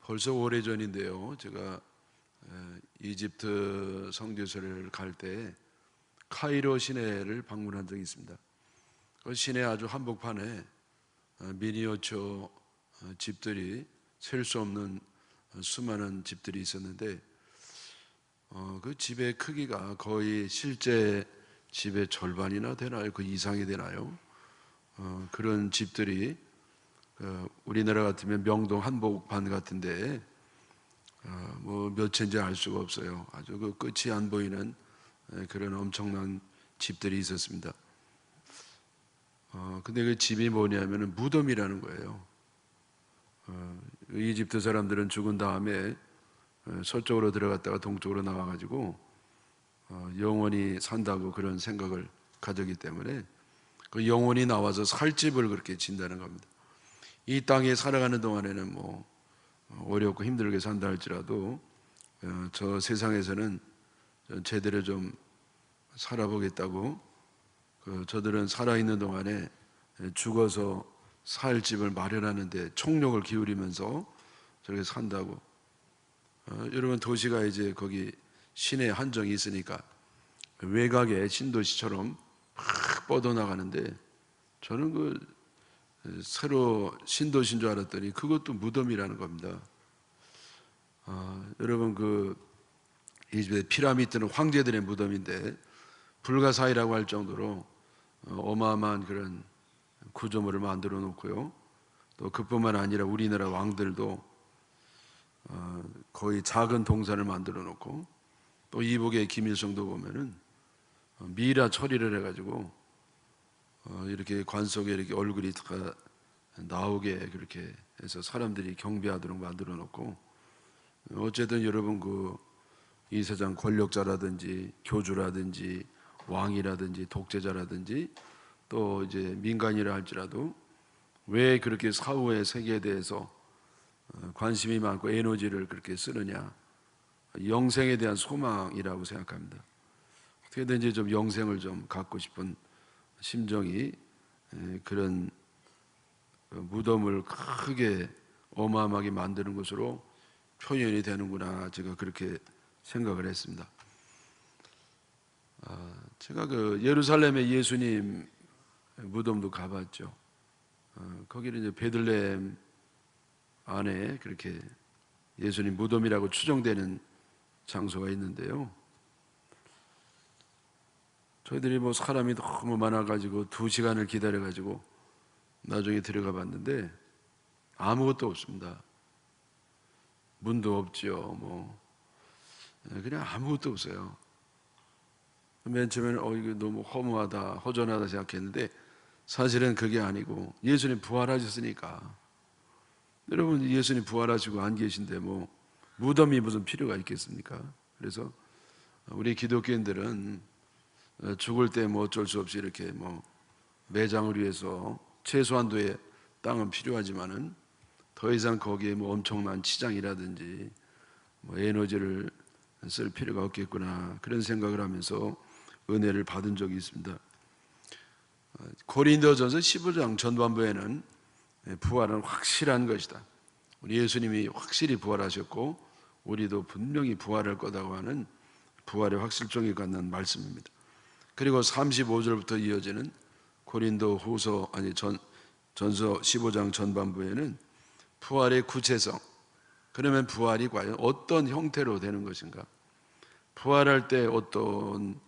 벌써 오래전인데요. 제가 이집트 선교사를 갈 때 카이로 시내를 방문한 적이 있습니다. 그 시내 아주 한복판에 미니어처 집들이 셀 수 없는 수많은 집들이 있었는데 그 집의 크기가 거의 실제 집의 절반이나 되나요? 그 이상이 되나요? 그런 집들이 우리나라 같으면 명동 한복판 같은데 뭐 몇 채인지 알 수가 없어요. 아주 그 끝이 안 보이는 그런 엄청난 집들이 있었습니다. 근데 그 집이 뭐냐면은 무덤이라는 거예요. 이집트 사람들은 죽은 다음에 서쪽으로 들어갔다가 동쪽으로 나와가지고 영원히 산다고 그런 생각을 가졌기 때문에 그 영원히 나와서 살 집을 그렇게 진다는 겁니다. 이 땅에 살아가는 동안에는 뭐 어렵고 힘들게 산다 할지라도 저 세상에서는 제대로 좀 살아보겠다고 저들은 살아있는 동안에 죽어서 살 집을 마련하는데 총력을 기울이면서 저렇게 산다고. 여러분 도시가 이제 거기 시내 한정이 있으니까 외곽의 신도시처럼 막 뻗어나가는데 저는 그 새로 신도시인 줄 알았더니 그것도 무덤이라는 겁니다. 여러분 그 이집트 피라미드는 황제들의 무덤인데 불가사의라고 할 정도로 어마어마한 그런 구조물을 만들어 놓고요. 또 그뿐만 아니라 우리나라 왕들도 거의 작은 동산을 만들어 놓고 또 이북의 김일성도 보면은 미라 처리를 해가지고 이렇게 관 속에 이렇게 얼굴이 다 나오게 그렇게 해서 사람들이 경배하도록 만들어 놓고 어쨌든 여러분 그 이 세상 권력자라든지 교주라든지 왕이라든지 독재자라든지 또 이제 민간이라 할지라도 왜 그렇게 사후의 세계에 대해서 관심이 많고 에너지를 그렇게 쓰느냐? 영생에 대한 소망이라고 생각합니다. 어떻게든지 좀 영생을 좀 갖고 싶은 심정이 그런 무덤을 크게 어마어마하게 만드는 것으로 표현이 되는구나, 제가 그렇게 생각을 했습니다. 제가 그 예루살렘의 예수님 무덤도 가봤죠. 거기는 이제 베들레헴 안에 그렇게 예수님 무덤이라고 추정되는 장소가 있는데요. 저희들이 뭐 사람이 너무 많아가지고 2시간을 기다려가지고 나중에 들어가 봤는데 아무것도 없습니다. 문도 없지요. 뭐 그냥 아무것도 없어요. 맨 처음에는 이거 너무 허무하다, 허전하다 생각했는데 사실은 그게 아니고 예수님 부활하셨으니까. 여러분 예수님 부활하시고 안 계신데 뭐 무덤이 무슨 필요가 있겠습니까? 그래서 우리 기독교인들은 죽을 때 뭐 어쩔 수 없이 이렇게 뭐 매장을 위해서 최소한도의 땅은 필요하지만은 더 이상 거기에 뭐 엄청난 치장이라든지 뭐 에너지를 쓸 필요가 없겠구나, 그런 생각을 하면서 은혜를 받은 적이 있습니다. 고린도전서 15장 전반부에는 부활은 확실한 것이다, 우리 예수님이 확실히 부활하셨고 우리도 분명히 부활할 거다고 하는 부활의 확실성이 갖는 말씀입니다. 그리고 35절부터 이어지는 고린도 후서 전서 15장 전반부에는 부활의 구체성, 그러면 부활이 과연 어떤 형태로 되는 것인가, 부활할 때 어떤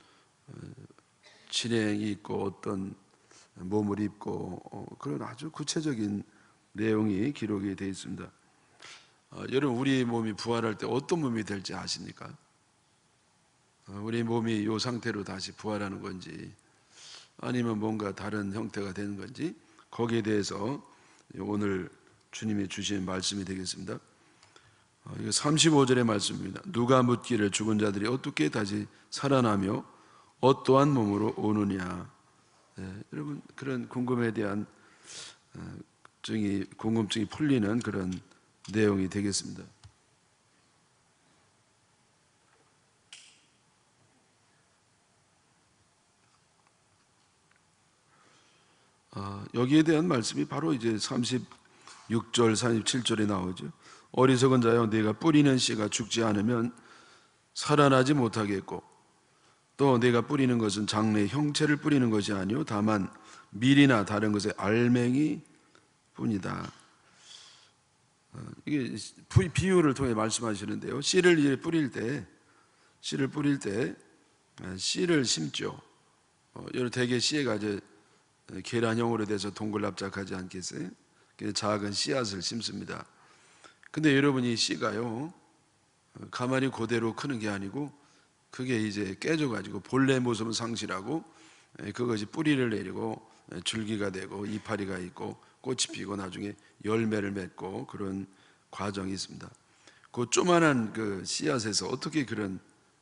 진행이 있고 어떤 몸을 입고 그런 아주 구체적인 내용이 기록이 되어 있습니다. 여러분 우리 몸이 부활할 때 어떤 몸이 될지 아십니까? 우리 몸이 이 상태로 다시 부활하는 건지 아니면 뭔가 다른 형태가 되는 건지 거기에 대해서 오늘 주님이 주신 말씀이 되겠습니다. 이거 35절의 말씀입니다. 누가 묻기를 죽은 자들이 어떻게 다시 살아나며 어떠한 몸으로 오느냐. 여러분 그런 궁금에 대한 궁금증이 풀리는 그런 내용이 되겠습니다. 여기에 대한 말씀이 바로 이제 36절, 37절에 나오죠. 어리석은 자여, 네가 뿌리는 씨가 죽지 않으면 살아나지 못하겠고, 또 네가 뿌리는 것은 장래의 형체를 뿌리는 것이 아니요 다만 밀이나 다른 것의 알맹이 뿐이다. 이게 비유를 통해 말씀하시는데요. 씨를 뿌릴 때 씨를 심죠. 여러 대개 씨가 이제 계란형으로 돼서 동글납작하지 않겠어요? 작은 씨앗을 심습니다. 근데 여러분이 씨가요, 가만히 그대로 크는 게 아니고 그게 이제 깨져가지고 본래 모습은 상실하고 그것이 뿌리를 내리고 줄기가 되고 이파리가 있고 꽃이 피고 나중에 열매를 맺고 그런 과정이 있습니다. 그 조만한 그 씨앗에서 어떻게 그런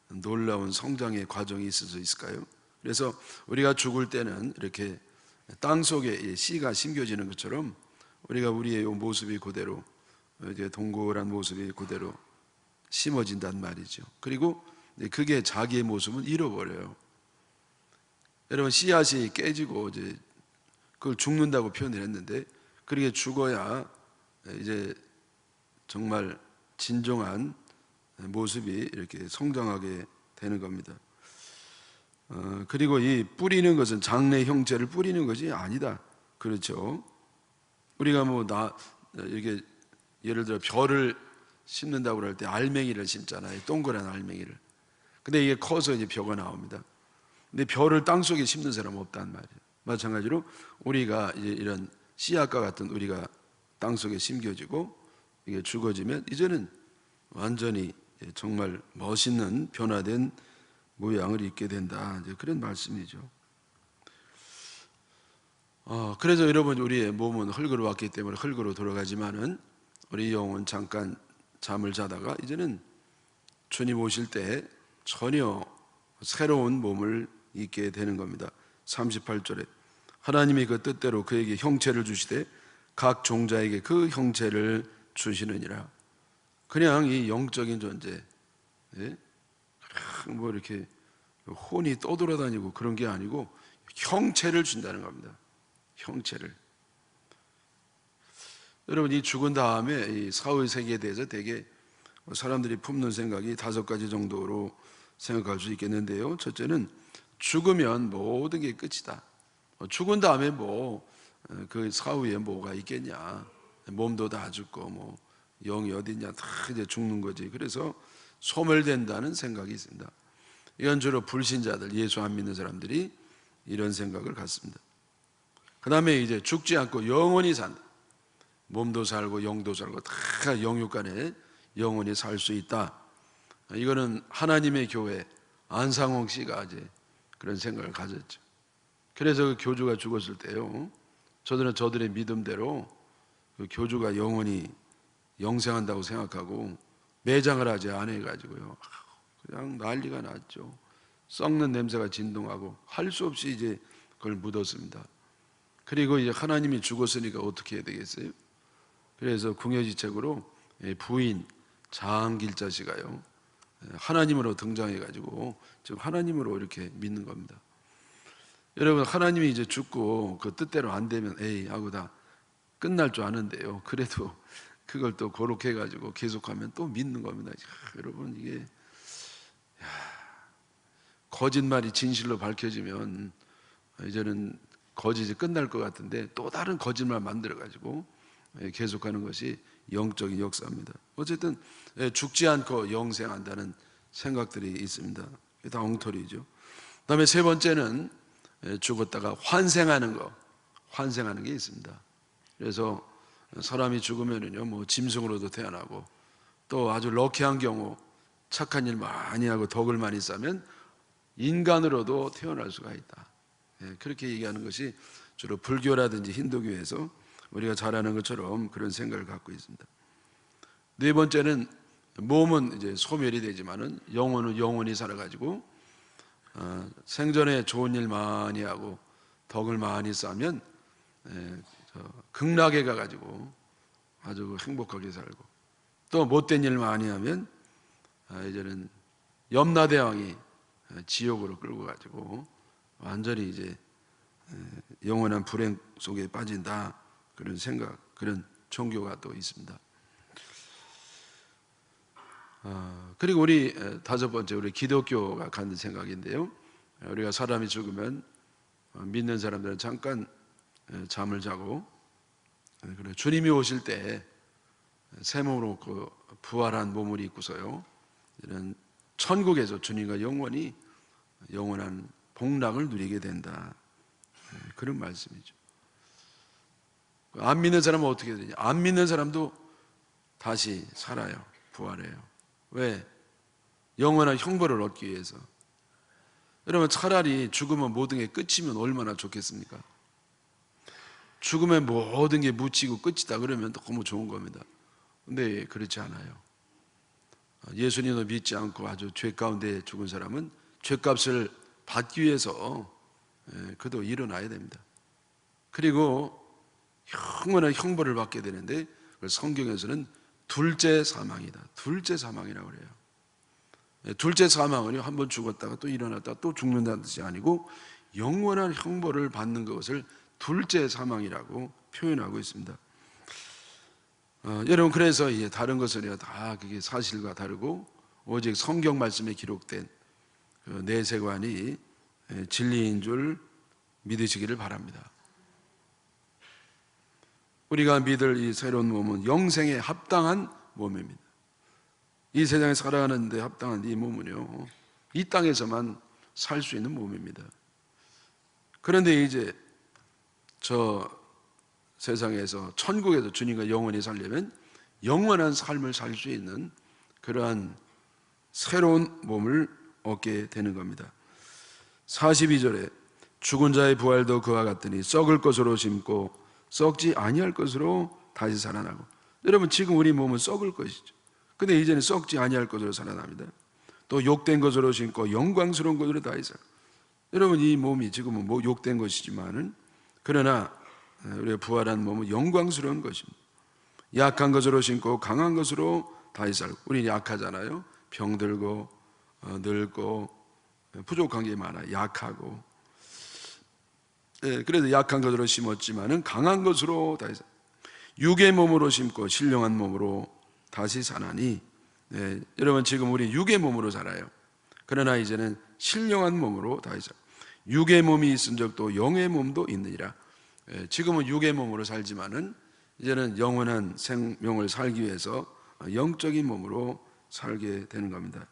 놀라운 성장의 과정이 있을 수 있을까요? 그래서 우리가 죽을 때는 이렇게 땅 속에 씨가 심겨지는 것처럼 우리가 우리의 모습이 그대로 이제 동글한 모습이 그대로 심어진단 말이죠. 그리고 그게 자기의 모습은 잃어버려요. 여러분, 씨앗이 깨지고 이제 그걸 죽는다고 표현을 했는데, 그렇게 죽어야 이제 정말 진정한 모습이 이렇게 성장하게 되는 겁니다. 그리고 이 뿌리는 것은 장래 형체를 뿌리는 것이 아니다. 그렇죠? 우리가 이렇게 예를 들어 벼를 심는다고 그럴 때 알맹이를 심잖아요. 동그란 알맹이를. 근데 이게 커서 이제 벼가 나옵니다. 근데 벼를 땅 속에 심는 사람은 없단 말이에요. 마찬가지로 우리가 이제 이런 씨앗과 같은 우리가 땅 속에 심겨지고 이게 죽어지면 이제는 완전히 정말 멋있는 변화된 모양을 입게 된다. 이제 그런 말씀이죠. 그래서 여러분, 우리의 몸은 흙으로 왔기 때문에 흙으로 돌아가지만은 우리 영은 잠깐 잠을 자다가 이제는 주님 오실 때 전혀 새로운 몸을 입게 되는 겁니다. 38절에 하나님이 그 뜻대로 그에게 형체를 주시되 각 종자에게 그 형체를 주시느니라. 그냥 이 영적인 존재, 뭐 이렇게 혼이 떠돌아다니고 그런 게 아니고 형체를 준다는 겁니다. 형체를. 여러분, 이 죽은 다음에 이 사후 세계에 대해서 되게 사람들이 품는 생각이 5가지 정도로 생각할 수 있겠는데요. 첫째는 죽으면 모든 게 끝이다. 죽은 다음에 그 사후에 뭐가 있겠냐. 몸도 다 죽고 영이 어딨냐. 다 이제 죽는 거지. 그래서 소멸된다는 생각이 있습니다. 이건 주로 불신자들, 예수 안 믿는 사람들이 이런 생각을 갖습니다. 그 다음에 이제 죽지 않고 영원히 산다. 몸도 살고 영도 살고 다 영육간에 영원히 살 수 있다. 이거는 하나님의 교회 안상홍 씨가 이제 그런 생각을 가졌죠. 그래서 그 교주가 죽었을 때요, 저들의 믿음대로 그 교주가 영원히 영생한다고 생각하고 매장을 하지 않아가지고요, 그냥 난리가 났죠. 썩는 냄새가 진동하고 할 수 없이 이제 그걸 묻었습니다. 그리고 이제 하나님이 죽었으니까 어떻게 해야 되겠어요? 그래서 궁여지책으로 부인 장길자 씨가요, 하나님으로 등장해가지고 지금 하나님으로 이렇게 믿는 겁니다. 여러분, 하나님이 이제 죽고 그 뜻대로 안 되면 에이 하고 다 끝날 줄 아는데요, 그래도 그걸 또 그렇게 해가지고 계속하면 또 믿는 겁니다. 여러분, 이게 거짓말이 진실로 밝혀지면 이제는 거짓이 끝날 것 같은데 또 다른 거짓말 만들어가지고 계속하는 것이 영적인 역사입니다. 어쨌든 죽지 않고 영생한다는 생각들이 있습니다. 다 엉터리죠. 그 다음에 세 번째는 죽었다가 환생하는 게 있습니다. 그래서 사람이 죽으면은요, 짐승으로도 태어나고, 또 아주 럭키한 경우 착한 일 많이 하고 덕을 많이 쌓으면 인간으로도 태어날 수가 있다. 그렇게 얘기하는 것이 주로 불교라든지 힌두교에서 우리가 잘 아는 것처럼 그런 생각을 갖고 있습니다. 네 번째는 몸은 이제 소멸이 되지만은 영혼은 영원히 살아가지고 생전에 좋은 일 많이 하고 덕을 많이 쌓으면 극락에 가가지고 아주 행복하게 살고, 또 못된 일 많이 하면 이제는 염라대왕이 지옥으로 끌고 가지고 완전히 이제 영원한 불행 속에 빠진다. 그런 생각, 그런 종교가 또 있습니다. 그리고 우리 다섯 번째, 우리 기독교가 갖는 생각인데요. 우리가 사람이 죽으면 믿는 사람들은 잠깐 잠을 자고, 그리고 주님이 오실 때 새 몸으로 그 부활한 몸을 입고서요, 이런 천국에서 주님과 영원한 복락을 누리게 된다. 그런 말씀이죠. 안 믿는 사람은 어떻게 되냐? 안 믿는 사람도 다시 살아요. 부활해요. 왜? 영원한 형벌을 얻기 위해서. 여러분, 차라리 죽으면 모든 게 끝이면 얼마나 좋겠습니까? 죽으면 모든 게 묻히고 끝이다 그러면 너무 좋은 겁니다. 근데 그렇지 않아요. 예수님을 믿지 않고 아주 죄 가운데 죽은 사람은 죄값을 받기 위해서 그도 일어나야 됩니다. 그리고 영원한 형벌을 받게 되는데, 성경에서는 둘째 사망이다. 둘째 사망이라고 그래요. 둘째 사망은 한번 죽었다가 또 일어났다가 또 죽는다는 뜻이 아니고 영원한 형벌을 받는 것을 둘째 사망이라고 표현하고 있습니다. 여러분, 그래서 다른 것은 다 그게 사실과 다르고 오직 성경 말씀에 기록된 그 내세관이 진리인 줄 믿으시기를 바랍니다. 우리가 믿을 이 새로운 몸은 영생에 합당한 몸입니다. 이 세상에 살아가는데 합당한 이 몸은요, 이 땅에서만 살 수 있는 몸입니다. 그런데 이제 저 세상에서, 천국에서 주님과 영원히 살려면 영원한 삶을 살 수 있는 그러한 새로운 몸을 얻게 되는 겁니다. 42절에 죽은 자의 부활도 그와 같으니 썩을 것으로 심고 썩지 아니할 것으로 다시 살아나고. 여러분, 지금 우리 몸은 썩을 것이죠. 근데 이제는 썩지 아니할 것으로 살아납니다. 또 욕된 것으로 심고 영광스러운 것으로 다시 살아나고. 여러분, 이 몸이 지금은 욕된 것이지만은, 그러나 우리가 부활한 몸은 영광스러운 것입니다. 약한 것으로 심고 강한 것으로 다시 살고. 우리는 약하잖아요. 병들고 늙고 부족한 게 많아요. 약하고. 그래서 약한 것으로 심었지만은 강한 것으로 다시 살고, 육의 몸으로 심고 신령한 몸으로 다시 사나니. 여러분, 지금 우리 육의 몸으로 살아요. 그러나 이제는 신령한 몸으로 다시 살고, 육의 몸이 있은 적도 영의 몸도 있느니라. 지금은 육의 몸으로 살지만은 이제는 영원한 생명을 살기 위해서 영적인 몸으로 살게 되는 겁니다.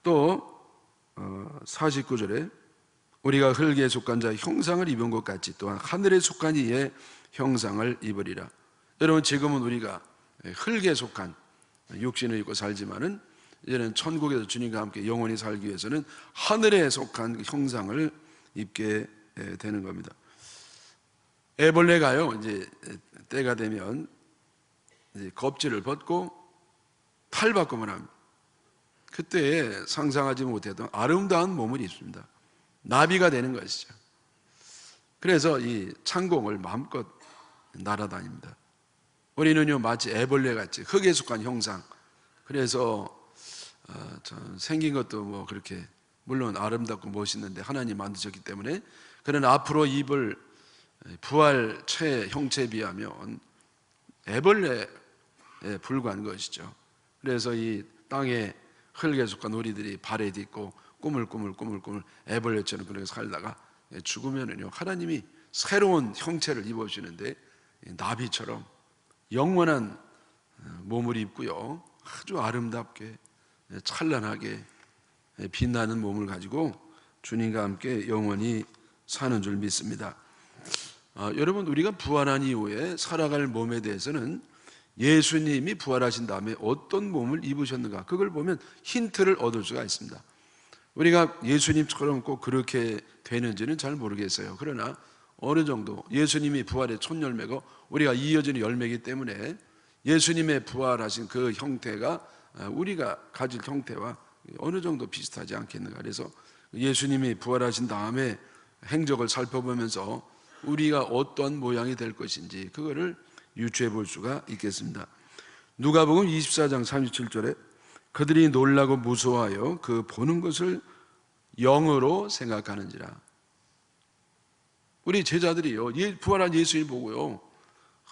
또 49절에 우리가 흙에 속한 자의 형상을 입은 것 같이 또한 하늘에 속한 이의 형상을 입으리라. 여러분, 지금은 우리가 흙에 속한 육신을 입고 살지만은 이제는 천국에서 주님과 함께 영원히 살기 위해서는 하늘에 속한 그 형상을 입게 되는 겁니다. 애벌레가요, 이제 때가 되면 이제 껍질을 벗고 탈바꿈을 합니다. 그때 상상하지 못했던 아름다운 몸을 입습니다. 나비가 되는 것이죠. 그래서 이 창공을 마음껏 날아다닙니다. 우리는요, 마치 애벌레같이 흙에 속한 형상. 그래서 생긴 것도 그렇게 물론 아름답고 멋있는데 하나님 만드셨기 때문에, 그러나 앞으로 입을 부활체 형체에 비하면 애벌레에 불과한 것이죠. 그래서 이 땅에 흙에 속한 우리들이 발에 딛고 꾸물꾸물 애벌레처럼 그렇게 살다가 죽으면은요, 하나님이 새로운 형체를 입어주시는데 나비처럼 영원한 몸을 입고요, 아주 아름답게 찬란하게 빛나는 몸을 가지고 주님과 함께 영원히 사는 줄 믿습니다. 여러분, 우리가 부활한 이후에 살아갈 몸에 대해서는 예수님이 부활하신 다음에 어떤 몸을 입으셨는가, 그걸 보면 힌트를 얻을 수가 있습니다. 우리가 예수님처럼 꼭 그렇게 되는지는 잘 모르겠어요. 그러나 어느 정도 예수님이 부활의 첫 열매고 우리가 이어지는 열매이기 때문에 예수님의 부활하신 그 형태가 우리가 가질 형태와 어느 정도 비슷하지 않겠는가. 그래서 예수님이 부활하신 다음에 행적을 살펴보면서 우리가 어떤 모양이 될 것인지 그거를 유추해 볼 수가 있겠습니다. 누가복음 24장 37절에 그들이 놀라고 무서워하여 그 보는 것을 영으로 생각하는지라. 우리 제자들이요, 부활한 예수님 보고요,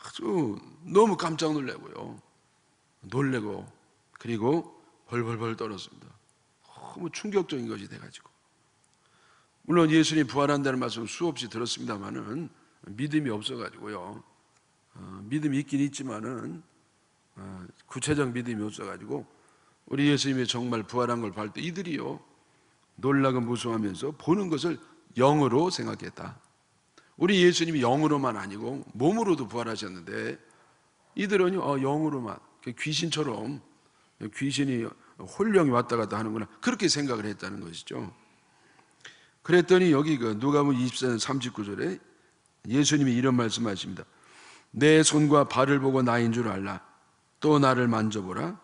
아주 너무 깜짝 놀라고요, 놀래고 그리고 벌벌벌 떨었습니다. 너무 충격적인 것이 돼가지고. 물론 예수님이 부활한다는 말씀 수없이 들었습니다만은 믿음이 없어가지고요. 믿음이 있긴 있지만은 구체적 믿음이 없어가지고 우리 예수님이 정말 부활한 걸 볼 때 이들이요 놀라고 무서워하면서 보는 것을 영으로 생각했다. 우리 예수님이 영으로만 아니고 몸으로도 부활하셨는데 이들은요 영으로만 귀신처럼 귀신이 혼령이 왔다 갔다 하는구나 그렇게 생각을 했다는 것이죠. 그랬더니 여기 누가복음 24장 39절에 예수님이 이런 말씀하십니다. 내 손과 발을 보고 나인 줄 알라. 또 나를 만져보라.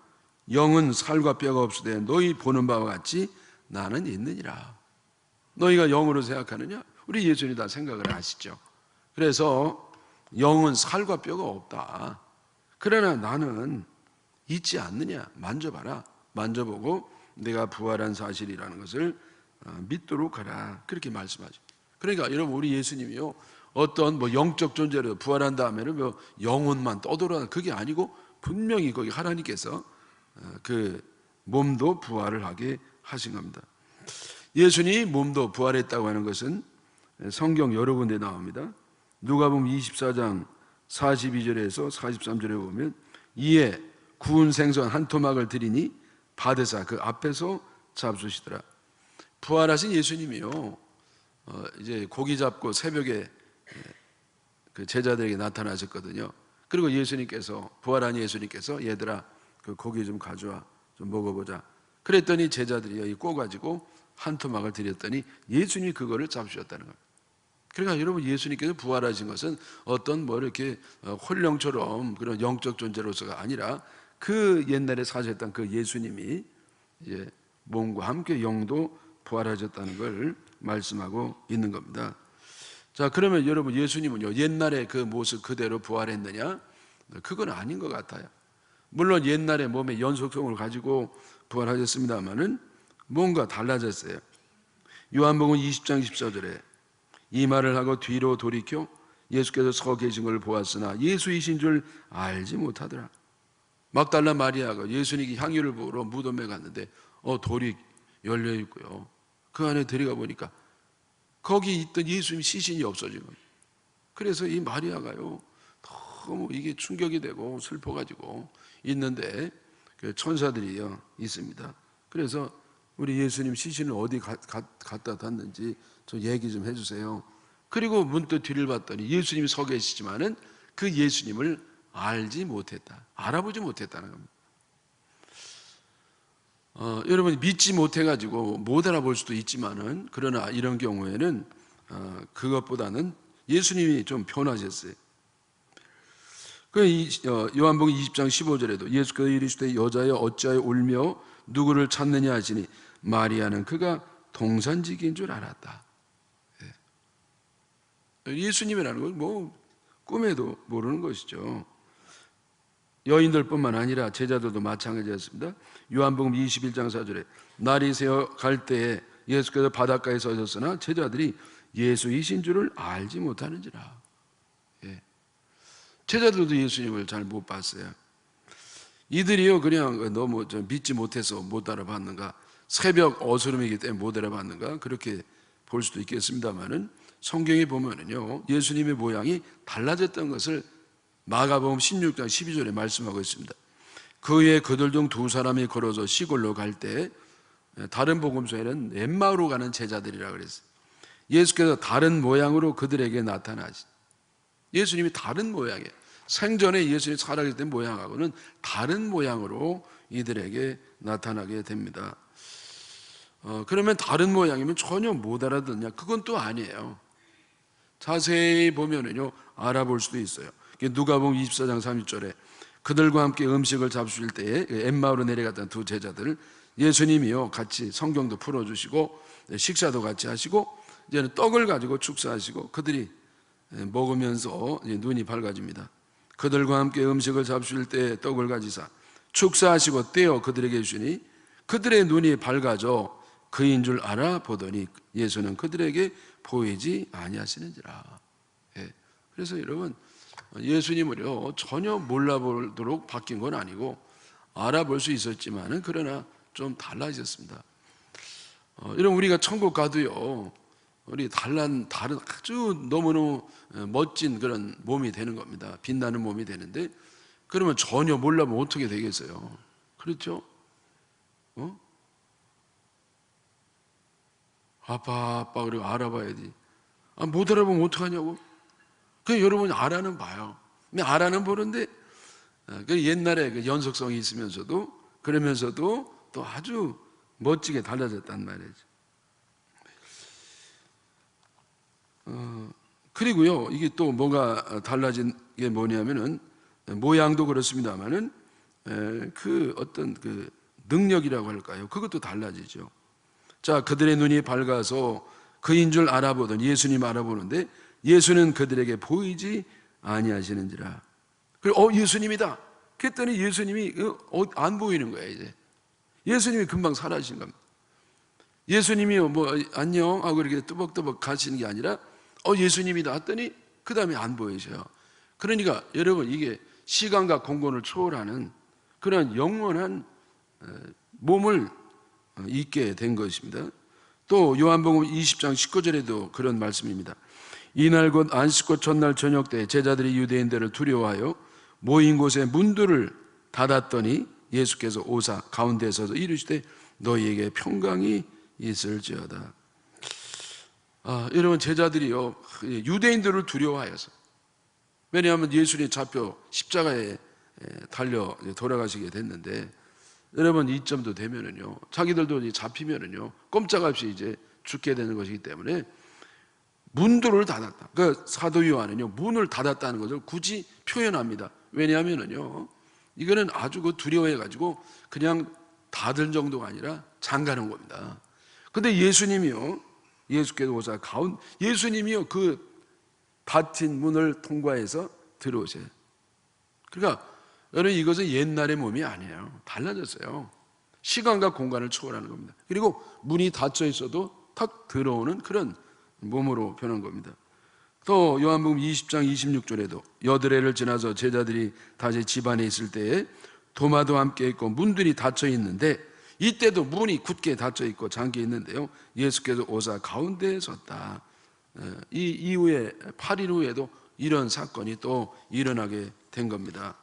영은 살과 뼈가 없으되 너희 보는 바와 같이 나는 있느니라. 너희가 영으로 생각하느냐? 우리 예수님이 다 생각을 하시죠. 그래서 영은 살과 뼈가 없다. 그러나 나는 있지 않느냐? 만져봐라. 만져보고 내가 부활한 사실이라는 것을 믿도록 하라. 그렇게 말씀하죠. 그러니까 여러분 우리 예수님이요 어떤 영적 존재로 부활한 다음에는 영혼만 떠돌아 그게 아니고 분명히 거기 하나님께서 그 몸도 부활을 하게 하신 겁니다. 예수님이 몸도 부활했다고 하는 것은 성경 여러 군데 나옵니다. 누가복음 24장 42절에서 43절에 보면 이에 구운 생선 한 토막을 드리니 받으사 그 앞에서 잡수시더라. 부활하신 예수님이요 이제 고기 잡고 새벽에 그 제자들에게 나타나셨거든요. 그리고 예수님께서 부활한 예수님께서 얘들아 그 고기 좀 가져와 좀 먹어보자. 그랬더니 제자들이 여기 꼬가지고 한 토막을 드렸더니 예수님이 그거를 잡수셨다는 겁니다. 그러니까 여러분 예수님께서 부활하신 것은 어떤 이렇게 혼령처럼 그런 영적 존재로서가 아니라 그 옛날에 사셨던 그 예수님이 이제 몸과 함께 영도 부활하셨다는 걸 말씀하고 있는 겁니다. 자, 그러면 여러분 예수님은요 옛날에 그 모습 그대로 부활했느냐? 그건 아닌 것 같아요. 물론 옛날에 몸의 연속성을 가지고 부활하셨습니다만은 뭔가 달라졌어요. 요한복음 20장 14절에 이 말을 하고 뒤로 돌이켜 예수께서 서 계신 걸 보았으나 예수이신 줄 알지 못하더라. 막달라 마리아가 예수님이 향유를 부으러 무덤에 갔는데 돌이 열려 있고요. 그 안에 들어가 보니까 거기 있던 예수님 시신이 없어진 거예요. 그래서 이 마리아가요 너무 이게 충격이 되고 슬퍼가지고 있는데 그 천사들이요 있습니다. 그래서 우리 예수님 시신을 어디 갖다 놨는지 좀 얘기 좀 해주세요. 그리고 문득 뒤를 봤더니 예수님이 서 계시지만은 그 예수님을 알지 못했다. 알아보지 못했다는 겁니다. 여러분이 믿지 못해가지고 못 알아볼 수도 있지만은 그러나 이런 경우에는 그것보다는 예수님이 좀 변하셨어요. 요한복음 20장 15절에도 예수께서 이르시되 여자여 어찌하여 울며 누구를 찾느냐 하시니 마리아는 그가 동산지기인 줄 알았다. 예수님이라는 건 꿈에도 모르는 것이죠. 여인들뿐만 아니라 제자들도 마찬가지였습니다. 요한복음 21장 4절에 날이 새어 갈 때에 예수께서 바닷가에 서셨으나 제자들이 예수이신 줄을 알지 못하는지라. 제자들도 예수님을 잘 못 봤어요. 이들이요 그냥 너무 믿지 못해서 못 알아봤는가, 새벽 어스름이기 때문에 못 알아봤는가 그렇게 볼 수도 있겠습니다만은 성경에 보면은요 예수님의 모양이 달라졌던 것을 마가복음 16장 12절에 말씀하고 있습니다. 그 후에 그들 중 두 사람이 걸어서 시골로 갈 때 다른 복음서에는 엠마오로 가는 제자들이라고 그랬어요. 예수께서 다른 모양으로 그들에게 나타나시. 예수님이 다른 모양이에요. 생전에 예수님이 살아계실 때 모양하고는 다른 모양으로 이들에게 나타나게 됩니다. 그러면 다른 모양이면 전혀 못 알아듣냐? 그건 또 아니에요. 자세히 보면은요 알아볼 수도 있어요. 누가복음 24장 30절에 그들과 함께 음식을 잡수실 때에 엠마오로 내려갔던 두 제자들 예수님이요 같이 성경도 풀어주시고 식사도 같이 하시고 이제는 떡을 가지고 축사하시고 그들이 먹으면서 눈이 밝아집니다. 그들과 함께 음식을 잡수실 때 떡을 가지사 축사하시고 떼어 그들에게 주시니 그들의 눈이 밝아져 그인 줄 알아보더니 예수는 그들에게 보이지 아니하시는지라. 그래서 여러분 예수님을요 전혀 몰라보도록 바뀐 건 아니고 알아볼 수 있었지만은 그러나 좀 달라졌습니다. 이런 우리가 천국 가도요, 우리 다른 아주 너무너무 멋진 그런 몸이 되는 겁니다. 빛나는 몸이 되는데, 그러면 전혀 몰라보면 어떻게 되겠어요? 그렇죠? 아빠 그리고 알아봐야지. 못 알아보면 어떡하냐고? 그냥 여러분이 알아는 봐요. 근데 알아는 보는데 그 옛날에 그 연속성이 있으면서도 그러면서도 또 아주 멋지게 달라졌단 말이죠. 그리고요, 이게 또 뭐가 달라진 게 뭐냐면은 모양도 그렇습니다만은 그 어떤 그 능력이라고 할까요? 그것도 달라지죠. 자, 그들의 눈이 밝아서 그인 줄 알아보던 예수님 알아보는데 예수는 그들에게 보이지 아니하시는지라. 그리고 예수님이다. 그랬더니 예수님이 안 보이는 거예요. 이제 예수님이 금방 사라진 겁니다. 예수님이 뭐 안녕 하고 이렇게 뚜벅뚜벅 가시는 게 아니라 예수님이다 했더니 그 다음에 안 보이셔요. 그러니까 여러분, 이게 시간과 공간을 초월하는 그런 영원한 몸을 있게 된 것입니다. 또 요한복음 20장 19절에도 그런 말씀입니다. 이날 곧 안식구 첫날 저녁 때 제자들이 유대인들을 두려워하여 모인 곳에 문들을 닫았더니 예수께서 오사 가운데 서서 이르시되 너희에게 평강이 있을지어다. 여러분, 제자들이요, 유대인들을 두려워하여서, 왜냐하면 예수님이 잡혀 십자가에 달려 돌아가시게 됐는데, 여러분, 이점도 되면은요, 자기들도 잡히면은요, 꼼짝없이 이제 죽게 되는 것이기 때문에 문들을 닫았다. 그러니까 사도 요한은요, 문을 닫았다는 것을 굳이 표현합니다. 왜냐하면은요, 이거는 아주 두려워해가지고 그냥 닫을 정도가 아니라 잠가는 겁니다. 근데 예수님이요, 예수께서 오사 예수님이요, 그 닫힌 문을 통과해서 들어오세요. 그러니까 여러분, 이것은 옛날의 몸이 아니에요. 달라졌어요. 시간과 공간을 초월하는 겁니다. 그리고 문이 닫혀 있어도 탁 들어오는 그런 몸으로 변한 겁니다. 또 요한복음 20장 26절에도 여드레를 지나서 제자들이 다시 집안에 있을 때에 도마도 함께 있고 문들이 닫혀 있는데, 이때도 문이 굳게 닫혀 있고 잠겨 있는데요, 예수께서 오사 가운데에 섰다. 이 이후에 8일 후에도 이런 사건이 또 일어나게 된 겁니다.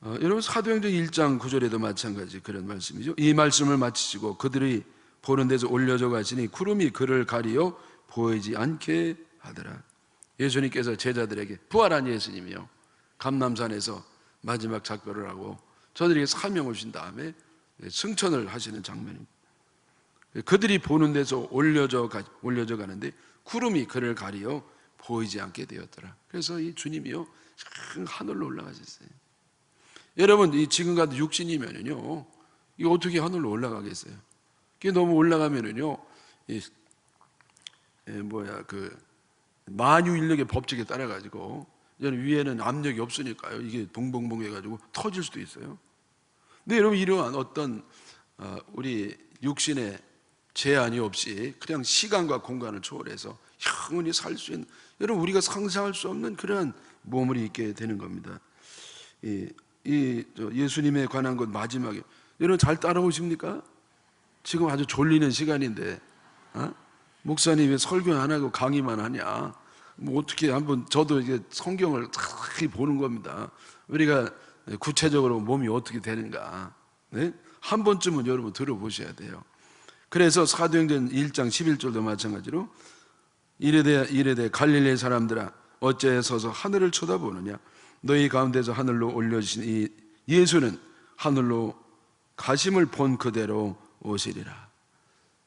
여러분, 사도행전 1장 9절에도 마찬가지 그런 말씀이죠. 이 말씀을 마치시고 그들이 보는 데서 올려져 가시니 구름이 그를 가리어 보이지 않게 하더라. 예수님께서 제자들에게, 부활한 예수님이요, 감람산에서 마지막 작별을 하고 저들에게 사명을 주신 다음에 승천을 하시는 장면입니다. 그들이 보는 데서 올려져 가는데 구름이 그를 가리어 보이지 않게 되었더라. 그래서 이 주님이요, 하늘로 올라가셨어요. 여러분, 이 지금 같은 육신이면은요, 이 어떻게 하늘로 올라가겠어요? 그게 너무 올라가면은요, 만유인력의 법칙에 따라 가지고 위에는 압력이 없으니까요, 이게 봉봉봉 해가지고 터질 수도 있어요. 근데 여러분, 이러한 어떤 우리 육신의 제한이 없이 그냥 시간과 공간을 초월해서 영원히 살 수 있는, 여러분, 우리가 상상할 수 없는 그러한 몸을 입게 되는 겁니다. 예수님에 관한 것 마지막에, 여러분 잘 따라오십니까? 지금 아주 졸리는 시간인데 목사님 왜 설교 안 하고 강의만 하냐? 뭐 어떻게 한번, 저도 이게 성경을 잘 보는 겁니다. 우리가 구체적으로 몸이 어떻게 되는가, 네? 한 번쯤은 여러분 들어보셔야 돼요. 그래서 사도행전 1장 11절도 마찬가지로 이르되 갈릴리 사람들아 어째 서서 하늘을 쳐다보느냐? 너희 가운데서 하늘로 올려주신 이 예수는 하늘로 가심을 본 그대로 오시리라.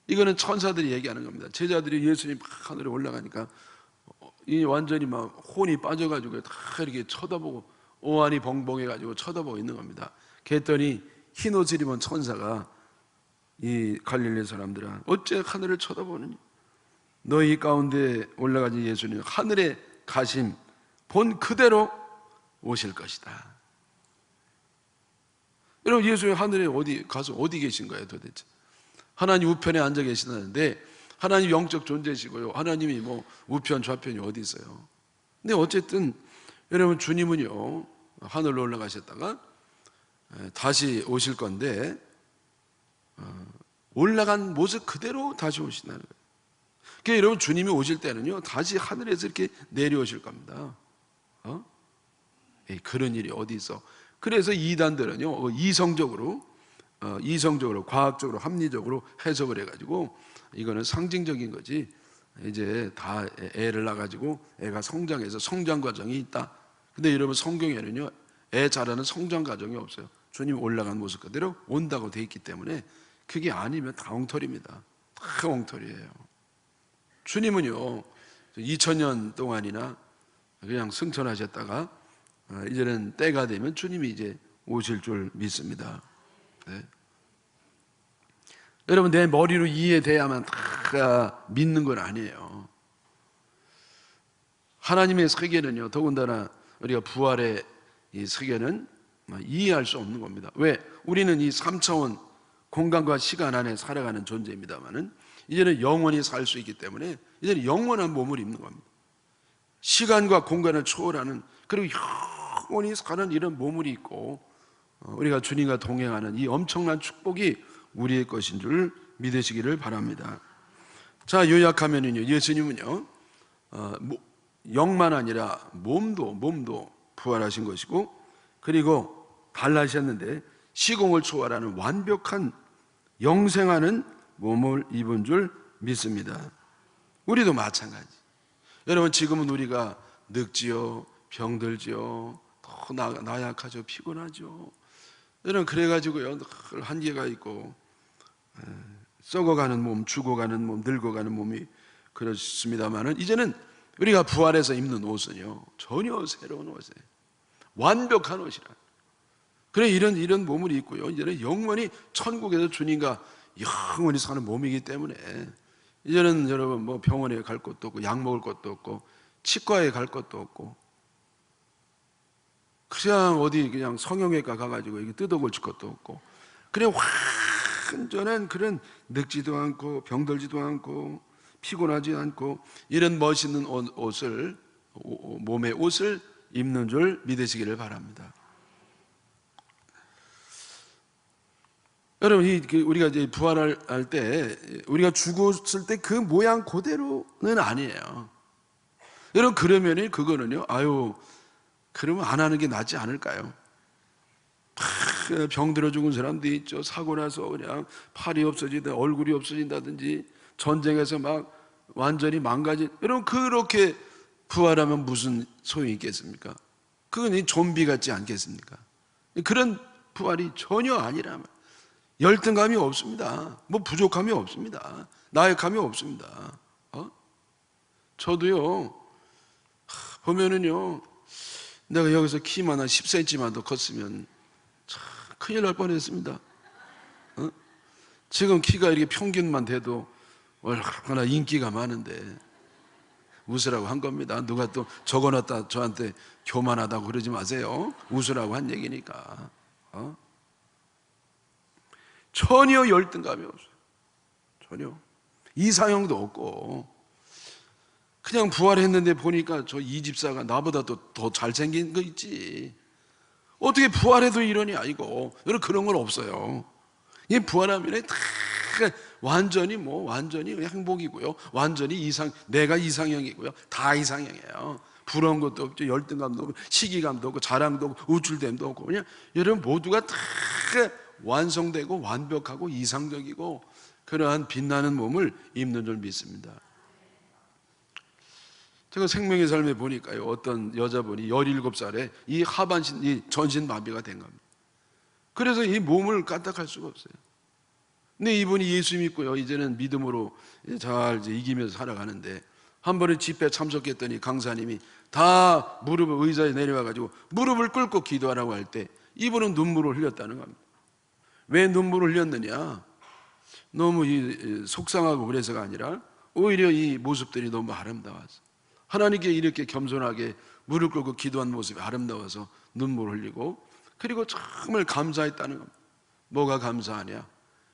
이거는 천사들이 얘기하는 겁니다. 제자들이 예수님 하늘에 올라가니까 이 완전히 막 혼이 빠져가지고 다 이렇게 쳐다보고 오한이 벙벙해가지고 쳐다보고 있는 겁니다. 그랬더니 흰 옷을 입은 천사가 이 갈릴리 사람들아 어째 하늘을 쳐다보느냐? 너희 가운데 올라가신 예수님 하늘에 가심 본 그대로 오실 것이다. 여러분, 예수님 하늘에 어디 계신 거예요 도대체? 하나님 우편에 앉아 계시는데 하나님 영적 존재시고요, 하나님이 뭐 우편 좌편이 어디 있어요? 근데 어쨌든 여러분, 주님은요 하늘로 올라가셨다가 다시 오실 건데 올라간 모습 그대로 다시 오신다는 거예요. 그러니까 여러분, 주님이 오실 때는요 다시 하늘에서 이렇게 내려오실 겁니다. 그런 일이 어디 있어. 그래서 이단들은요 이성적으로 과학적으로 합리적으로 해석을 해가지고 이거는 상징적인 거지, 이제 다 애를 낳아가지고 애가 성장해서 성장 과정이 있다. 근데 여러분, 성경에는요 애 자라는 성장 과정이 없어요. 주님 올라간 모습 그대로 온다고 돼 있기 때문에 그게 아니면 다 엉터리입니다. 다 엉터리예요. 주님은요 2000년 동안이나 그냥 승천하셨다가 이제는 때가 되면 주님이 이제 오실 줄 믿습니다. 네. 여러분, 내 머리로 이해돼야만 다 믿는 건 아니에요. 하나님의 세계는요 더군다나 우리가 부활의 이 세계는 이해할 수 없는 겁니다. 왜? 우리는 이 3차원 공간과 시간 안에 살아가는 존재입니다만은 이제는 영원히 살 수 있기 때문에 이제는 영원한 몸을 입는 겁니다. 시간과 공간을 초월하는, 그리고 영원히 사는 이런 몸을 입고 우리가 주님과 동행하는 이 엄청난 축복이 우리의 것인 줄 믿으시기를 바랍니다. 자, 요약하면은요, 예수님은요 영만 아니라 몸도 부활하신 것이고, 그리고 달라하셨는데 시공을 초월하는 완벽한 영생하는 몸을 입은 줄 믿습니다. 우리도 마찬가지. 여러분, 지금은 우리가 늙지요, 병들지요, 더 나약하죠, 피곤하죠. 여러분, 그래가지고요 늘 한계가 있고 썩어가는 몸, 죽어가는 몸, 늙어가는 몸이 그렇습니다만은 이제는 우리가 부활해서 입는 옷은요 전혀 새로운 옷이에요. 완벽한 옷이라. 그래, 이런 몸을 입고요 이제는 영원히 천국에서 주님과 영원히 사는 몸이기 때문에 이제는 여러분, 뭐 병원에 갈 것도 없고 약 먹을 것도 없고 치과에 갈 것도 없고 그냥 어디 그냥 성형외과 가가지고 이게 뜯어고칠 것도 없고 그냥 완전한 그런 늙지도 않고 병들지도 않고 피곤하지 않고 이런 멋있는 옷을, 몸의 옷을 입는 줄 믿으시기를 바랍니다. 여러분, 우리가 이제 부활할 때 우리가 죽었을 때 그 모양 그대로는 아니에요. 여러분, 그러면은 그거는요 그러면 안 하는 게 낫지 않을까요? 병들어 죽은 사람도 있죠. 사고 나서 그냥 팔이 없어지다, 얼굴이 없어진다든지 전쟁에서 막 완전히 망가진, 여러분, 그렇게 부활하면 무슨 소용이 있겠습니까? 그건 좀비 같지 않겠습니까? 그런 부활이 전혀 아니라면 열등감이 없습니다. 뭐 부족함이 없습니다. 나약함이 없습니다. 저도요 보면은요 내가 여기서 키만 한 10cm만 더 컸으면 참 큰일 날 뻔했습니다. 지금 키가 이렇게 평균만 돼도 얼마나 인기가 많은데 웃으라고 한 겁니다. 누가 또 적어놨다 저한테 교만하다고 그러지 마세요. 웃으라고 한 얘기니까. 전혀 열등감이 없어요. 전혀 이상형도 없고 그냥 부활했는데 보니까 저 이 집사가 나보다 더 잘생긴 거 있지. 어떻게 부활해도 이러냐 이거. 여러분, 그런 건 없어요. 이 부활하면 다 완전히 행복이고요. 완전히 내가 이상형이고요. 다 이상형이에요. 부러운 것도 없죠. 열등감도 없고 시기감도 없고 자랑도 없고 우쭐됨도 없고 그냥 여러분 모두가 다 완성되고 완벽하고 이상적이고 그러한 빛나는 몸을 입는 줄 믿습니다. 제가 생명의 삶에 보니까요 어떤 여자분이 17살에 이 하반신, 이 전신마비가 된 겁니다. 그래서 이 몸을 까딱할 수가 없어요. 근데 이분이 예수 믿고요 이제는 믿음으로 잘 이기면서 살아가는데 한 번에 집회 참석했더니 강사님이 다 무릎을 의자에 내려와가지고 무릎을 꿇고 기도하라고 할 때 이분은 눈물을 흘렸다는 겁니다. 왜 눈물을 흘렸느냐? 너무 속상하고 그래서가 아니라 오히려 이 모습들이 너무 아름다워서 하나님께 이렇게 겸손하게 무릎 꿇고 기도한 모습이 아름다워서 눈물을 흘리고 그리고 정말 감사했다는 겁니다. 뭐가 감사하냐?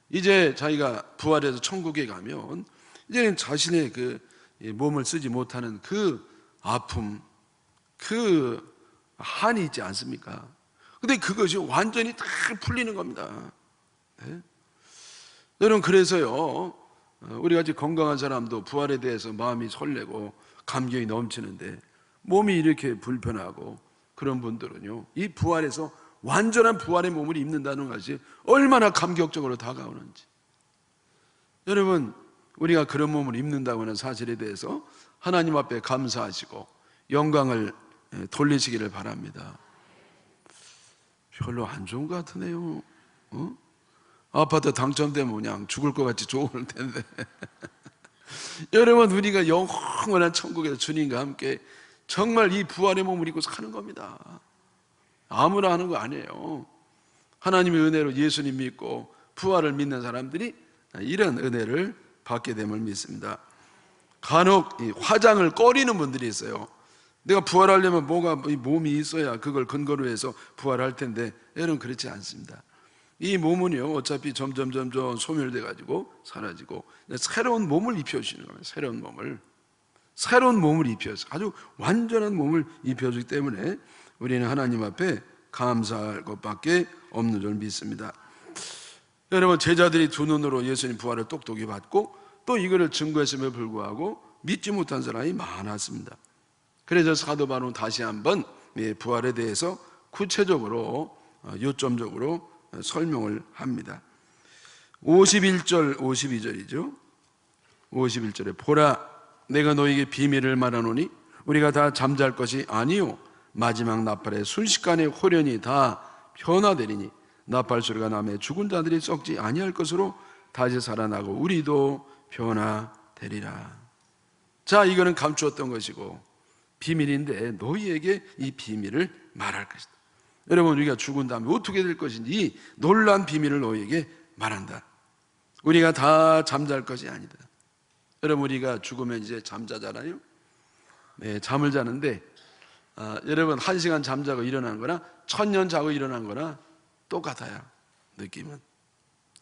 이제 자기가 부활해서 천국에 가면 이제는 자신의 그 몸을 쓰지 못하는 그 아픔, 그 한이 있지 않습니까? 근데 그것이 완전히 다 풀리는 겁니다. 네? 여러분, 그래서요, 우리가 지금 건강한 사람도 부활에 대해서 마음이 설레고 감격이 넘치는데 몸이 이렇게 불편하고 그런 분들은요, 이 부활에서 완전한 부활의 몸을 입는다는 것이 얼마나 감격적으로 다가오는지. 여러분, 우리가 그런 몸을 입는다고 하는 사실에 대해서 하나님 앞에 감사하시고 영광을 돌리시기를 바랍니다. 별로 안 좋은 것 같으네요. 아파트 당첨되면 그냥 죽을 것 같이 좋을 텐데. 여러분, 우리가 영원한 천국에서 주님과 함께 정말 이 부활의 몸을 입고 사는 겁니다. 아무나 하는 거 아니에요. 하나님의 은혜로 예수님 믿고 부활을 믿는 사람들이 이런 은혜를 받게 됨을 믿습니다. 간혹 이 화장을 꺼리는 분들이 있어요. 내가 부활하려면 몸이 있어야 그걸 근거로 해서 부활할 텐데, 여러분, 그렇지 않습니다. 이 몸은요, 어차피 점점 소멸돼 가지고 사라지고 새로운 몸을 입혀주시는 겁니다. 새로운 몸을 입혀서 아주 완전한 몸을 입혀주기 때문에 우리는 하나님 앞에 감사할 것밖에 없는 줄 믿습니다. 여러분, 제자들이 두 눈으로 예수님 부활을 똑똑히 봤고 또 이거를 증거했음에 불구하고 믿지 못한 사람이 많았습니다. 그래서 사도 바울은 다시 한번 부활에 대해서 구체적으로 요점적으로 설명을 합니다. 51절 52절이죠 51절에 보라, 내가 너에게 비밀을 말하노니 우리가 다 잠잘 것이 아니요 마지막 나팔의 순식간에 홀연히 다 변화되리니 나팔 소리가 나매 죽은 자들이 썩지 아니할 것으로 다시 살아나고 우리도 변화되리라. 자, 이거는 감추었던 것이고 비밀인데 너희에게 이 비밀을 말할 것이다. 여러분, 우리가 죽은 다음에 어떻게 될 것인지 이 놀라운 비밀을 너희에게 말한다. 우리가 다 잠잘 것이 아니다. 여러분, 우리가 죽으면 이제 잠자잖아요. 네, 잠을 자는데 여러분, 1시간 잠자고 일어난 거나 1000년 자고 일어난 거나 똑같아요, 느낌은.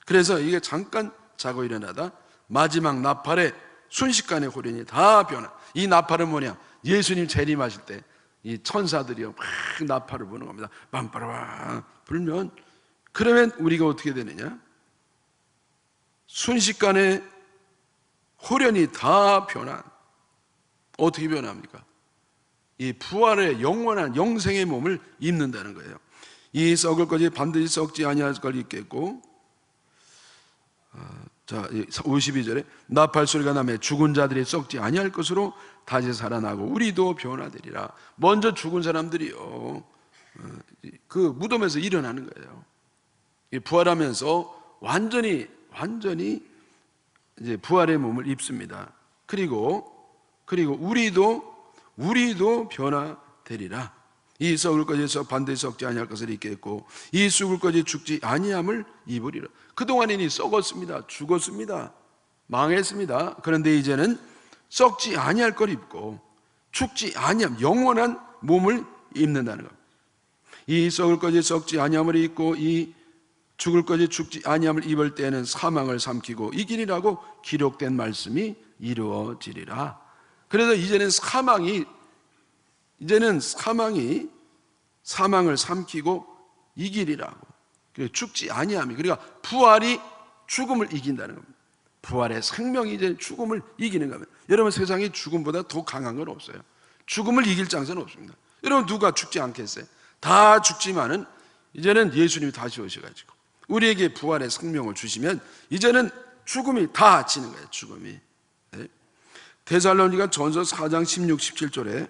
그래서 이게 잠깐 자고 일어나다 마지막 나팔에 순식간에 홀연히 다 변화. 이 나팔은 뭐냐? 예수님 재림하실 때 이 천사들이요 막 나팔을 부는 겁니다. 빰빠라밤 불면, 그러면 우리가 어떻게 되느냐? 순식간에 홀연히 다 변한. 어떻게 변합니까? 이 부활의 영원한 영생의 몸을 입는다는 거예요. 이 썩을 것이 반드시 썩지 아니할 걸 입겠고, 자 52절에 나팔 소리가 나매 죽은 자들이 썩지 아니할 것으로 다시 살아나고 우리도 변화되리라. 먼저 죽은 사람들이요 그 무덤에서 일어나는 거예요. 부활하면서 완전히 이제 부활의 몸을 입습니다. 그리고 우리도 변화되리라. 이 썩을 것에서 반드시 썩지 아니할 것을 입겠고 이 죽을 것이 죽지 아니함을 입으리라. 그동안에는 썩었습니다. 죽었습니다. 망했습니다. 그런데 이제는 썩지 아니할 걸 입고 죽지 아니함, 영원한 몸을 입는다는 겁니다. 이 썩을 것이 썩지 아니함을 입고 이 죽을 것이 죽지 아니함을 입을 때에는 사망을 삼키고 이기리라고 기록된 말씀이 이루어지리라. 그래서 이제는 사망을 삼키고 이기리라고. 죽지 아니함이, 그러니까 부활이 죽음을 이긴다는 겁니다. 부활의 생명이 이제 죽음을 이기는 겁니다. 여러분, 세상에 죽음보다 더 강한 건 없어요. 죽음을 이길 장사는 없습니다. 여러분, 누가 죽지 않겠어요? 다 죽지만은 이제는 예수님이 다시 오셔가지고 우리에게 부활의 생명을 주시면 이제는 죽음이 다 지는 거예요. 죽음이. 네. 데살로니가 전서 4장 16, 17절에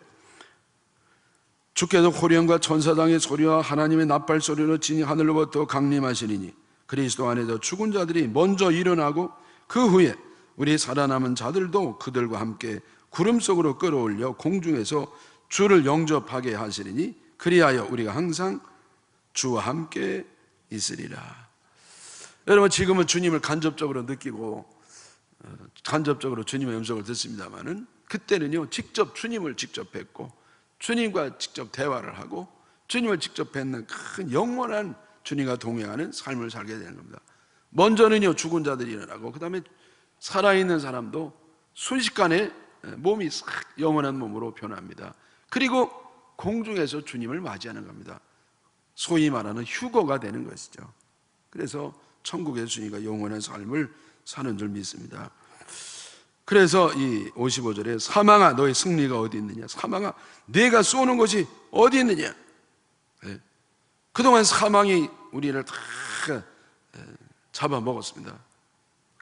주께서 호령과 천사장의 소리와 하나님의 나팔 소리로 진이 하늘로부터 강림하시리니 그리스도 안에서 죽은 자들이 먼저 일어나고 그 후에 우리 살아남은 자들도 그들과 함께 구름 속으로 끌어올려 공중에서 주를 영접하게 하시리니 그리하여 우리가 항상 주와 함께 있으리라. 여러분, 지금은 주님을 간접적으로 느끼고 간접적으로 주님의 음성을 듣습니다마는 그때는요 직접 주님을 직접 뵙고 주님과 직접 대화를 하고 주님을 직접 뵙는 큰 영원한 주님과 동행하는 삶을 살게 되는 겁니다. 먼저는요 죽은 자들이 일어나고 그 다음에 살아있는 사람도 순식간에 몸이 싹 영원한 몸으로 변합니다. 그리고 공중에서 주님을 맞이하는 겁니다. 소위 말하는 휴거가 되는 것이죠. 그래서 천국의 주님과 영원한 삶을 사는 줄 믿습니다. 그래서 이 55절에 사망아 너의 승리가 어디 있느냐, 사망아 내가 쏘는 것이 어디 있느냐. 네. 그동안 사망이 우리를 다 잡아먹었습니다.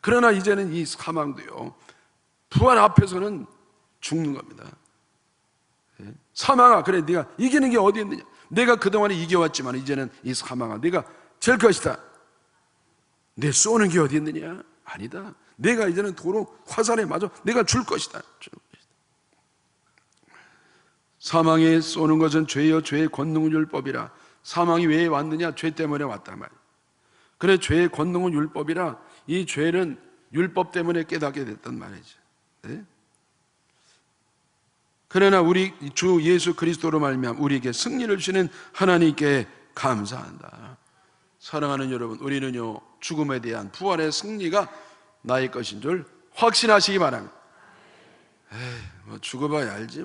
그러나 이제는 이 사망도요 부활 앞에서는 죽는 겁니다. 네. 사망아 그래 네가 이기는 게 어디 있느냐, 내가 그동안에 이겨왔지만 이제는 이 사망아 네가 질 것이다. 내 쏘는 게 어디 있느냐? 아니다. 내가 이제는 도로 화살에 맞아 내가 줄 것이다. 사망에 쏘는 것은 죄여 죄의 권능은 율법이라. 사망이 왜 왔느냐? 죄 때문에 왔단 말이야. 그래 죄의 권능은 율법이라. 이 죄는 율법 때문에 깨닫게 됐단 말이죠. 네? 그러나 우리 주 예수 그리스도로 말미암아 우리에게 승리를 주시는 하나님께 감사한다. 사랑하는 여러분, 우리는요 죽음에 대한 부활의 승리가 나의 것인 줄 확신하시기 바랍니다. 뭐 죽어봐야 알지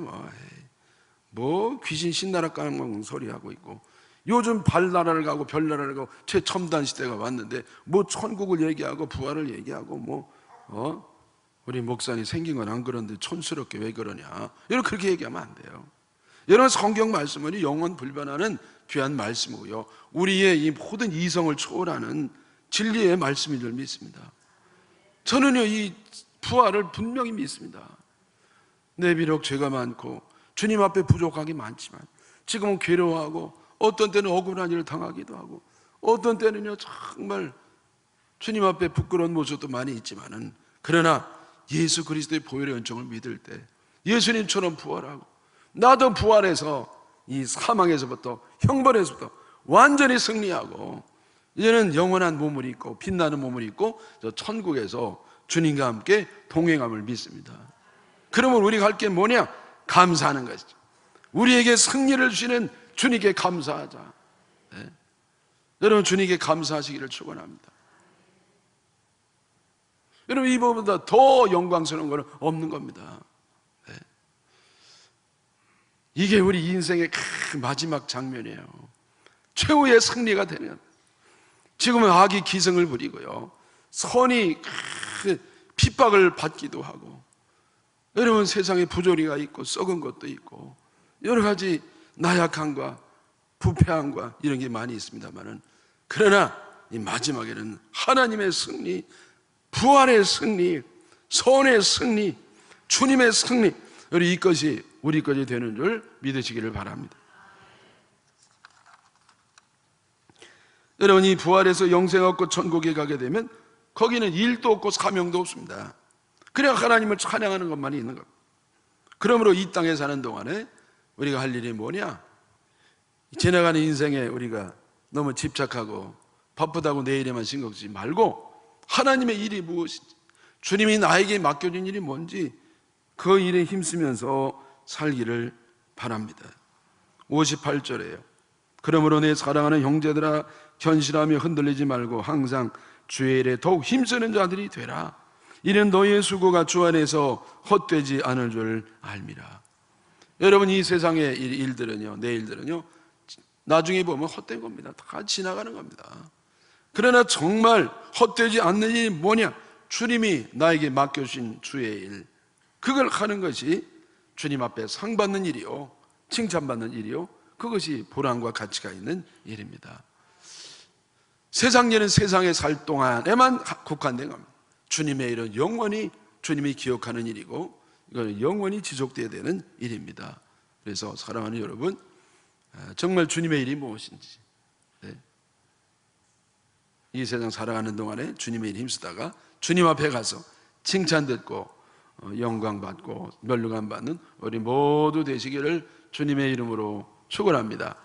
뭐 귀신 신나라 까먹는 소리 하고 있고, 요즘 발나라를 가고 별나라를 가고 최첨단 시대가 왔는데 뭐 천국을 얘기하고 부활을 얘기하고 우리 목사님 생긴 건 안 그런데 촌스럽게 왜 그러냐, 여러분 그렇게 얘기하면 안 돼요. 여러분 성경 말씀은 영원 불변하는 귀한 말씀이고요 우리의 이 모든 이성을 초월하는 진리의 말씀인 줄 믿습니다. 저는요 이 부활을 분명히 믿습니다. 내 비록 죄가 많고 주님 앞에 부족하기 많지만 지금은 괴로워하고 어떤 때는 억울한 일을 당하기도 하고 어떤 때는요 정말 주님 앞에 부끄러운 모습도 많이 있지만은, 그러나 예수 그리스도의 보혈의 은총을 믿을 때 예수님처럼 부활하고 나도 부활해서 이 사망에서부터 형벌에서부터 완전히 승리하고 이제는 영원한 몸을 입고 빛나는 몸을 입고 저 천국에서 주님과 함께 동행함을 믿습니다. 그러면 우리가 할 게 뭐냐? 감사하는 것이죠. 우리에게 승리를 주시는 주님께 감사하자. 네. 여러분 주님께 감사하시기를 축원합니다. 여러분 이보다 더 영광스러운 것은 없는 겁니다. 네. 이게 우리 인생의 마지막 장면이에요. 최후의 승리가 되는, 지금은 악이 기승을 부리고요 선이 핍박을 받기도 하고, 여러분 세상에 부조리가 있고 썩은 것도 있고 여러 가지 나약함과 부패함과 이런 게 많이 있습니다만은, 그러나 이 마지막에는 하나님의 승리, 부활의 승리, 선의 승리, 주님의 승리, 이것이 우리 것이 되는 줄 믿으시기를 바랍니다. 여러분 이 부활해서 영생 얻고 천국에 가게 되면 거기는 일도 없고 사명도 없습니다. 그냥 하나님을 찬양하는 것만이 있는 겁니다. 그러므로 이 땅에 사는 동안에 우리가 할 일이 뭐냐? 지나가는 인생에 우리가 너무 집착하고 바쁘다고 내일에만 신경 쓰지 말고 하나님의 일이 무엇인지, 주님이 나에게 맡겨진 일이 뭔지 그 일에 힘쓰면서 살기를 바랍니다. 58절에요. 그러므로 내 사랑하는 형제들아 견실하며 흔들리지 말고 항상 주의 일에 더욱 힘쓰는 자들이 되라. 이는 너희의 수고가 주 안에서 헛되지 않을 줄 알미라. 여러분 이 세상의 일들은요, 내 일들은요 나중에 보면 헛된 겁니다. 다 지나가는 겁니다. 그러나 정말 헛되지 않는 일이 뭐냐? 주님이 나에게 맡겨주신 주의 일, 그걸 하는 것이 주님 앞에 상 받는 일이요 칭찬받는 일이요, 그것이 보람과 가치가 있는 일입니다. 세상 일은 세상에 살 동안에만 국한된 겁니다. 주님의 일은 영원히 주님이 기억하는 일이고 이건 영원히 지속되어야 되는 일입니다. 그래서 사랑하는 여러분, 정말 주님의 일이 무엇인지, 이 세상 살아가는 동안에 주님의 일에 힘쓰다가 주님 앞에 가서 칭찬 듣고 영광 받고 멸류관 받는 우리 모두 되시기를 주님의 이름으로 축원합니다.